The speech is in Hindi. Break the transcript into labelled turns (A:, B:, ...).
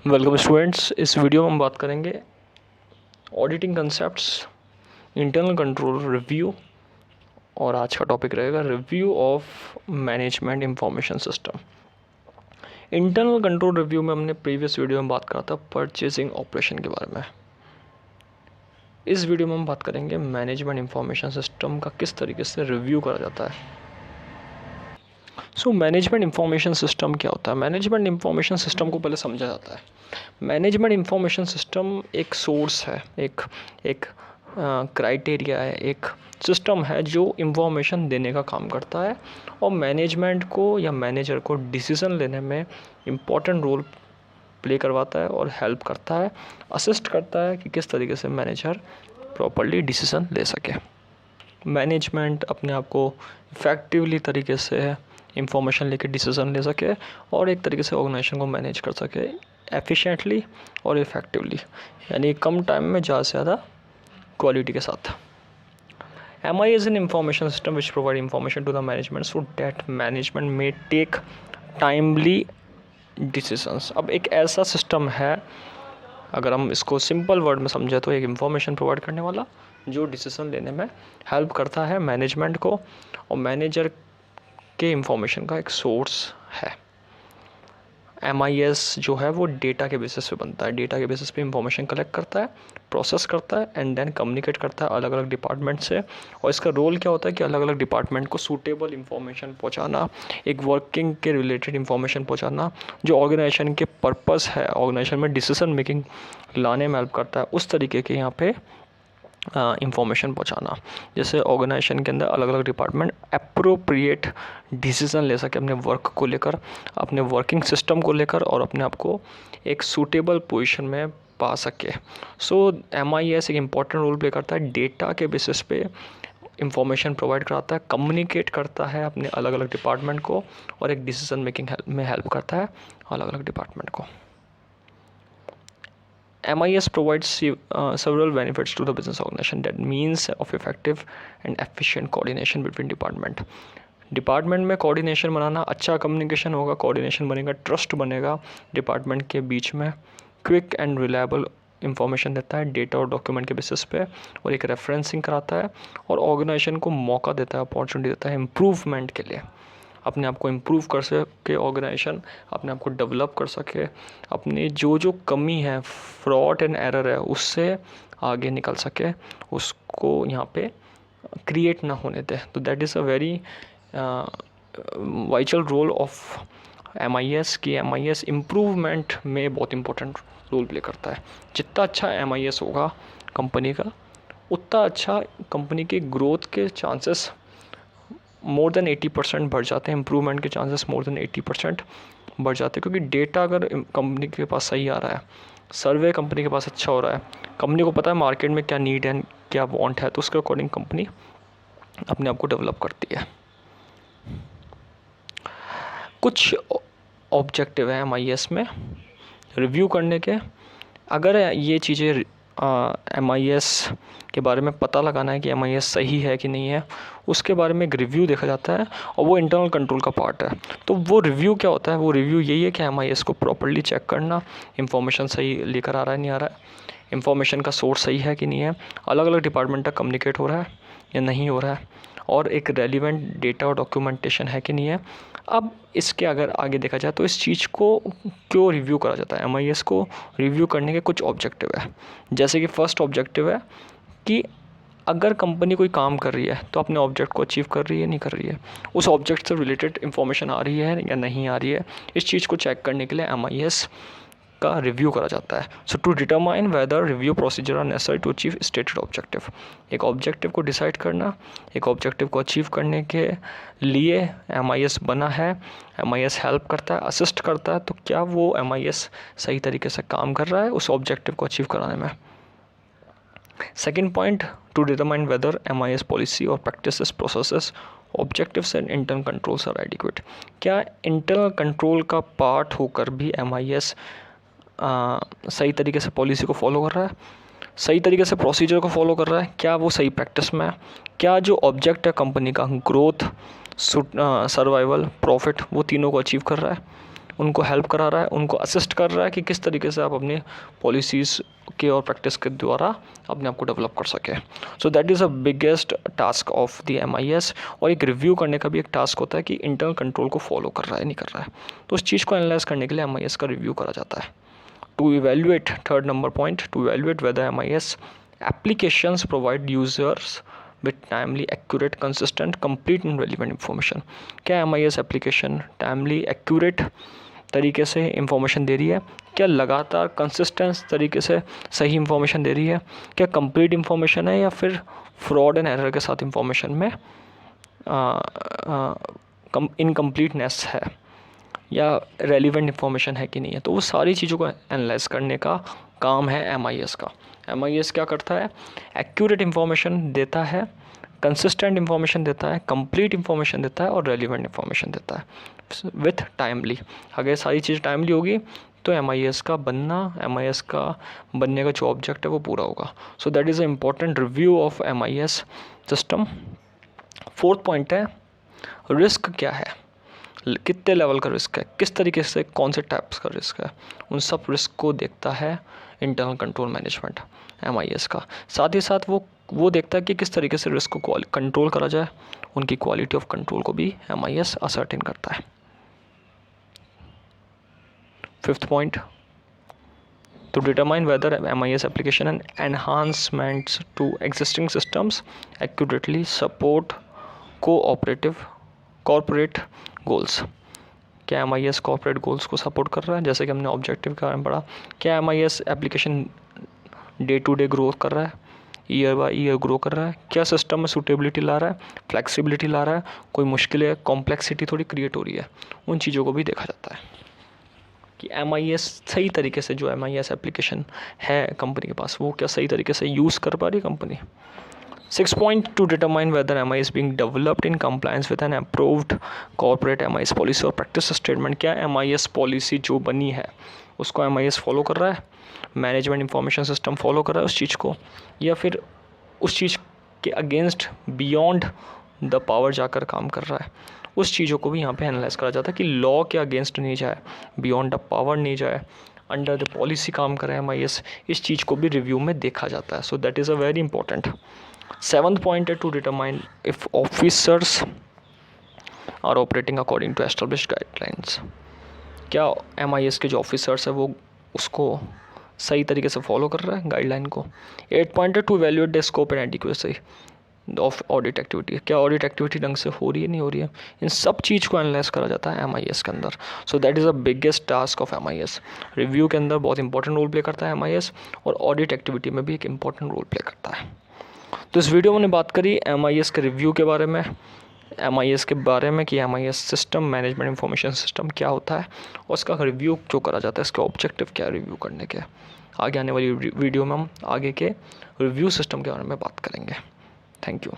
A: Welcome students. इस वीडियो में हम बात करेंगे auditing concepts, internal control review और आज का टॉपिक रहेगा review of management information system. Internal control review में हमने प्रीवियस वीडियो में बात करा था परचेजिंग ऑपरेशन के बारे में। इस वीडियो में हम बात करेंगे मैनेजमेंट इंफॉर्मेशन सिस्टम का किस तरीके से रिव्यू करा जाता है। मैनेजमेंट इंफॉर्मेशन सिस्टम क्या होता है? मैनेजमेंट इंफॉर्मेशन सिस्टम को पहले समझा जाता है। मैनेजमेंट इंफॉर्मेशन सिस्टम एक सोर्स है, एक क्राइटेरिया है, एक सिस्टम है जो इंफॉर्मेशन देने का काम करता है और मैनेजमेंट को या मैनेजर को डिसीज़न लेने में इम्पॉर्टेंट रोल प्ले करवाता है और हेल्प करता है, असिस्ट करता है कि किस तरीके से मैनेजर प्रॉपर्ली डिसीज़न ले सके। मैनेजमेंट अपने आप को इफ़ेक्टिवली तरीके से इंफॉर्मेशन लेके डिसीज़न ले सके और एक तरीके से ऑर्गेनाइजेशन को मैनेज कर सके एफिशिएंटली और इफ़ेक्टिवली, यानी कम टाइम में ज़्यादा से ज़्यादा क्वालिटी के साथ। MI is an information system which provide information to the management so that management may take timely decisions। अब एक ऐसा सिस्टम है, अगर हम इसको सिंपल वर्ड में समझे तो एक इंफॉर्मेशन प्रोवाइड करने वाला जो डिसीज़न लेने में हेल्प करता है मैनेजमेंट को, और मैनेजर के इंफॉर्मेशन का एक सोर्स है। MIS जो है वो डेटा के बेसिस पे बनता है, डेटा के बेसिस पे इंफॉर्मेशन कलेक्ट करता है, प्रोसेस करता है एंड देन कम्युनिकेट करता है अलग अलग डिपार्टमेंट से। और इसका रोल क्या होता है कि अलग अलग डिपार्टमेंट को सूटेबल इंफॉर्मेशन पहुंचाना, एक वर्किंग के रिलेटेड इंफॉर्मेशन पहुंचाना जो ऑर्गेनाइजेशन के पर्पस है, ऑर्गेनाइजेशन में डिसीजन मेकिंग लाने में हेल्प करता है, उस तरीके के यहाँ पे इंफॉर्मेशन पहुंचाना। जैसे ऑर्गेनाइजेशन के अंदर अलग अलग डिपार्टमेंट एप्रोप्रिएट डिसीज़न ले सके अपने वर्क को लेकर, अपने वर्किंग सिस्टम को लेकर, और अपने आप को एक सूटेबल पोजीशन में पा सके। MIS एक इम्पॉर्टेंट रोल प्ले करता है, डेटा के बेसिस पे इंफॉर्मेशन प्रोवाइड कराता है, कम्युनिकेट करता है अपने अलग अलग डिपार्टमेंट को और एक डिसीजन मेकिंग में हेल्प करता है अलग अलग डिपार्टमेंट को। MIS provides several benefits to the business organization, that means of effective and efficient coordination between department। Department में कोऑर्डिनेशन बनाना, अच्छा कम्युनिकेशन होगा, कोऑर्डिनेशन बनेगा, ट्रस्ट बनेगा डिपार्टमेंट के बीच में, क्विक एंड रिलायबल इंफॉर्मेशन देता है डेटा और डॉक्यूमेंट के बेसिस पे, और एक रेफरेंसिंग कराता है और ऑर्गेनाइजेशन को मौका देता है, अपॉर्चुनिटी देता है इम्प्रूवमेंट के लिए, अपने आप को इम्प्रूव कर सके ऑर्गेनाइजेशन, अपने आप को डेवलप कर सके, अपनी जो कमी है, फ्रॉड एंड एरर है, उससे आगे निकल सके, उसको यहाँ पे क्रिएट ना होने दे। तो that is a very vital role of MIS कि MIS इम्प्रूवमेंट में बहुत इंपॉर्टेंट रोल प्ले करता है। जितना अच्छा MIS होगा कंपनी का, उतना अच्छा कंपनी की ग्रोथ के चांसेस मोर देन 80% बढ़ जाते हैं, इम्प्रूवमेंट के चांसेस मोर देन 80% बढ़ जाते हैं, क्योंकि डेटा अगर कंपनी के पास सही आ रहा है, सर्वे कंपनी के पास अच्छा हो रहा है, कंपनी को पता है मार्केट में क्या नीड है, क्या वांट है, तो उसके अकॉर्डिंग कंपनी अपने आप को डेवलप करती है। कुछ ऑब्जेक्टिव है MIS में रिव्यू करने के। अगर ये चीज़ें MIS के बारे में पता लगाना है कि MIS सही है कि नहीं है, उसके बारे में एक रिव्यू देखा जाता है और वो इंटरनल कंट्रोल का पार्ट है। तो वो रिव्यू क्या होता है? वो रिव्यू यही है कि MIS को प्रॉपर्ली चेक करना, इंफॉर्मेशन सही लेकर आ रहा है नहीं आ रहा है, इंफॉर्मेशन का सोर्स सही है कि नहीं है, अलग अलग डिपार्टमेंट तक कम्युनिकेट हो रहा है या नहीं हो रहा है, और एक रेलिवेंट डेटा और डॉक्यूमेंटेशन है कि नहीं है। अब इसके अगर आगे देखा जाए तो इस चीज़ को क्यों रिव्यू करा जाता है? MIS को रिव्यू करने के कुछ ऑब्जेक्टिव है। जैसे कि फर्स्ट ऑब्जेक्टिव है कि अगर कंपनी कोई काम कर रही है तो अपने ऑब्जेक्ट को अचीव कर रही है नहीं कर रही है, उस ऑब्जेक्ट से रिलेटेड इंफॉर्मेशन आ रही है या नहीं आ रही है, इस चीज़ को चेक करने के लिए MIS का रिव्यू करा जाता है। So to determine whether review procedure are necessary to achieve stated objective. एक ऑब्जेक्टिव को डिसाइड करना, एक ऑब्जेक्टिव को अचीव करने के लिए MIS बना है, MIS हेल्प करता है, असिस्ट करता है, तो क्या वो MIS सही तरीके से काम कर रहा है उस ऑब्जेक्टिव को अचीव कराने में। Second point, to determine whether MIS policy और practices, processes, objectives and internal controls are adequate. क्या इंटरनल कंट्रोल का पार्ट होकर भी MIS सही तरीके से पॉलिसी को फॉलो कर रहा है, सही तरीके से प्रोसीजर को फॉलो कर रहा है, क्या वो सही प्रैक्टिस में है, क्या जो ऑब्जेक्ट है कंपनी का ग्रोथ, सर्वाइवल, प्रॉफिट, वो तीनों को अचीव कर रहा है, उनको हेल्प करा रहा है, उनको असिस्ट कर रहा है कि किस तरीके से आप अपनी पॉलिसीज़ के और प्रैक्टिस के द्वारा अपने आप को डेवलप कर सके। सो that is a biggest task of the MIS। और एक रिव्यू करने का भी एक टास्क होता है कि इंटरनल कंट्रोल को फॉलो कर रहा है नहीं कर रहा है, तो उस चीज़ को एनालाइज करने के लिए MIS का रिव्यू करा जाता है। To evaluate, third number point, to evaluate whether MIS applications provide users with timely, accurate, consistent, complete and relevant information। क्या MIS एप्लीकेशन टाइमली, एक्यूरेट तरीके से इंफॉर्मेशन दे रही है? क्या लगातार कंसिस्टेंस तरीके से सही इंफॉर्मेशन दे रही है? क्या कंप्लीट इंफॉर्मेशन है या फिर फ्रॉड एंड एरर के साथ इंफॉर्मेशन में इनकम्प्लीटनेस है, या रेलिवेंट इंफॉर्मेशन है कि नहीं है? तो वो सारी चीज़ों को एनालाइज करने का काम है MIS का। MIS क्या करता है? एक्यूरेट इंफॉर्मेशन देता है, कंसिस्टेंट इंफॉर्मेशन देता है, कंप्लीट इंफॉर्मेशन देता है और रेलिवेंट इंफॉर्मेशन देता है विथ टाइमली। अगर सारी चीज़ टाइमली होगी तो MIS का बनने का जो ऑब्जेक्ट है वो पूरा होगा। सो that is a important review of MIS system. Fourth point है रिस्क क्या है, कितने लेवल का रिस्क है, किस तरीके से, कौन से टाइप्स का रिस्क है, उन सब रिस्क को देखता है इंटरनल कंट्रोल मैनेजमेंट MIS का। साथ ही साथ वो देखता है कि किस तरीके से रिस्क को कंट्रोल करा जाए, उनकी क्वालिटी ऑफ कंट्रोल को भी MIS असर्टेन करता है। Fifth point, to determine whether MIS application and enhancements to existing systems accurately support corporate goals. क्या MIS कॉर्पोरेट गोल्स को सपोर्ट कर रहा है? जैसे कि हमने ऑब्जेक्टिव के बारे में पढ़ा, क्या MIS application day to day growth कर रहा है, ईयर बाय ईयर ग्रो कर रहा है? क्या सिस्टम में सूटेबिलिटी ला रहा है, फ्लेक्सिबिलिटी ला रहा है, कोई मुश्किलें, कॉम्प्लेक्सिटी थोड़ी क्रिएट हो रही है? उन चीज़ों को भी देखा जाता है कि MIS सही तरीके से, जो MIS एप्लीकेशन है कंपनी के पास, वो क्या सही तरीके से यूज़ कर पा रही है company. 6 point, to determine whether MIS being developed in compliance with an approved corporate MIS policy और practice statement। क्या MIS पॉलिसी जो बनी है उसको MIS फॉलो कर रहा है, मैनेजमेंट इंफॉर्मेशन सिस्टम फॉलो कर रहा है उस चीज़ को, या फिर उस चीज़ के अगेंस्ट बियॉन्ड द पावर जाकर काम कर रहा है? उस चीज़ों को भी यहाँ पे एनालाइज करा जाता है कि लॉ के अगेंस्ट नहीं जाए, बियॉन्ड द पावर नहीं जाए, अंडर द पॉलिसी काम करे MIS, इस चीज़ को भी रिव्यू में देखा जाता है। So that is a very important. 7th point है to determine if officers are operating according to established guidelines. क्या MIS के जो ऑफिसर्स है वो उसको सही तरीके से फॉलो कर रहा है गाइडलाइन को। 8 पॉइंट है to evaluate the scope and adequacy of audit activity. क्या ऑडिट एक्टिविटी ढंग से हो रही है, नहीं हो रही है? इन सब चीज़ को एनालाइज करा जाता है MIS के अंदर। सो that is the biggest task of MIS। Review के अंदर बहुत इंपॉर्टेंट रोल प्ले करता है MIS, और ऑडिट एक्टिविटी में भी एक इंपॉर्टेंट रोल प्ले करता है। तो इस वीडियो में हमने बात करी MIS के रिव्यू के बारे में, MIS के बारे में कि MIS system, management information system क्या होता है और उसका रिव्यू जो करा जाता है, इसके ऑब्जेक्टिव क्या है रिव्यू करने के। आगे आने वाली वीडियो में हम आगे के रिव्यू सिस्टम के बारे में बात करेंगे। Thank you.